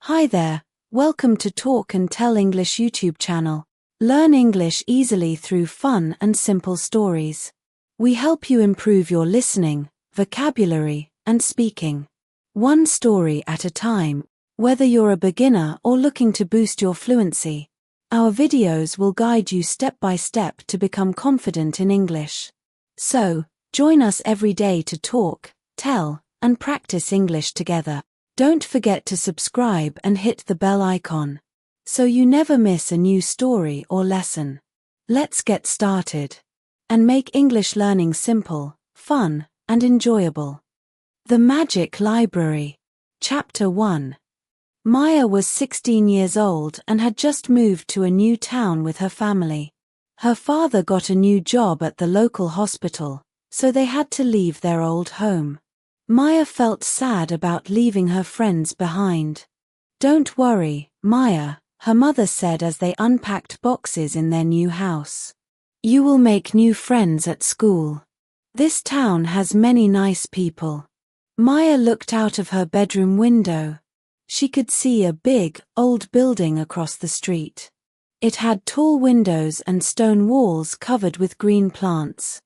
Hi there, welcome to Talk and Tell English YouTube channel. Learn English easily through fun and simple stories. We help you improve your listening, vocabulary, and speaking. One story at a time, whether you're a beginner or looking to boost your fluency. Our videos will guide you step by step to become confident in English. So, join us every day to talk, tell, and practice English together. Don't forget to subscribe and hit the bell icon, so you never miss a new story or lesson. Let's get started and make English learning simple, fun, and enjoyable. The Magic Library. Chapter 1. Maya was 16 years old and had just moved to a new town with her family. Her father got a new job at the local hospital, so they had to leave their old home. Maya felt sad about leaving her friends behind. "Don't worry, Maya," her mother said as they unpacked boxes in their new house. "You will make new friends at school. This town has many nice people." Maya looked out of her bedroom window. She could see a big, old building across the street. It had tall windows and stone walls covered with green plants.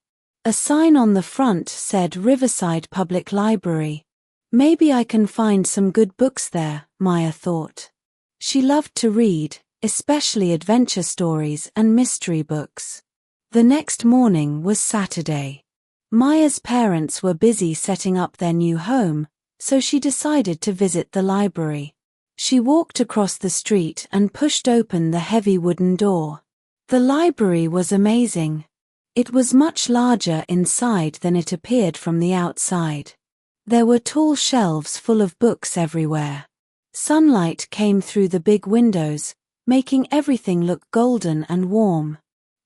A sign on the front said Riverside Public Library. Maybe I can find some good books there, Maya thought. She loved to read, especially adventure stories and mystery books. The next morning was Saturday. Maya's parents were busy setting up their new home, so she decided to visit the library. She walked across the street and pushed open the heavy wooden door. The library was amazing. It was much larger inside than it appeared from the outside. There were tall shelves full of books everywhere. Sunlight came through the big windows, making everything look golden and warm.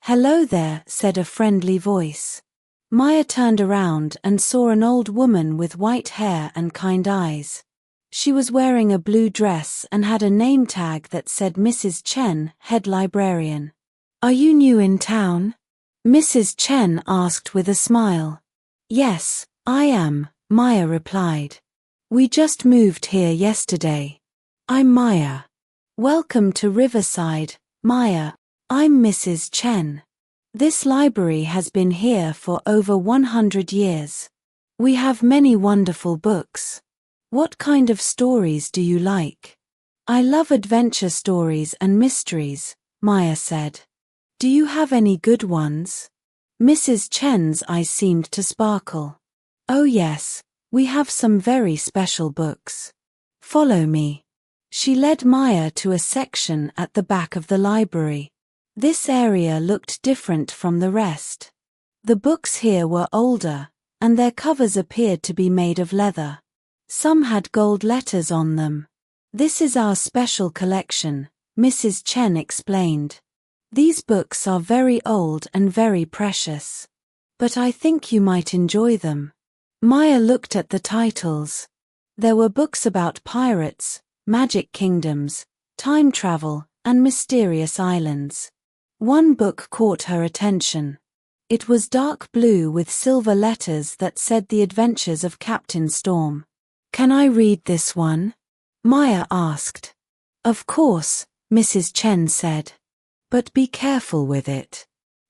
"Hello there," said a friendly voice. Maya turned around and saw an old woman with white hair and kind eyes. She was wearing a blue dress and had a name tag that said Mrs. Chen, head librarian. "Are you new in town?" Mrs. Chen asked with a smile. "Yes, I am," Maya replied. "We just moved here yesterday. I'm Maya." "Welcome to Riverside, Maya. I'm Mrs. Chen. This library has been here for over 100 years. We have many wonderful books. What kind of stories do you like?" "I love adventure stories and mysteries," Maya said. "Do you have any good ones?" Mrs. Chen's eyes seemed to sparkle. "Oh yes, we have some very special books. Follow me." She led Maya to a section at the back of the library. This area looked different from the rest. The books here were older, and their covers appeared to be made of leather. Some had gold letters on them. "This is our special collection," Mrs. Chen explained. "These books are very old and very precious. But I think you might enjoy them." Maya looked at the titles. There were books about pirates, magic kingdoms, time travel, and mysterious islands. One book caught her attention. It was dark blue with silver letters that said The Adventures of Captain Storm. "Can I read this one?" Maya asked. "Of course," Mrs. Chen said. "But be careful with it.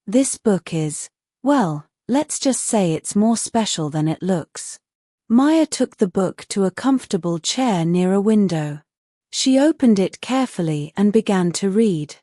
This book is, well, let's just say it's more special than it looks." Maya took the book to a comfortable chair near a window. She opened it carefully and began to read.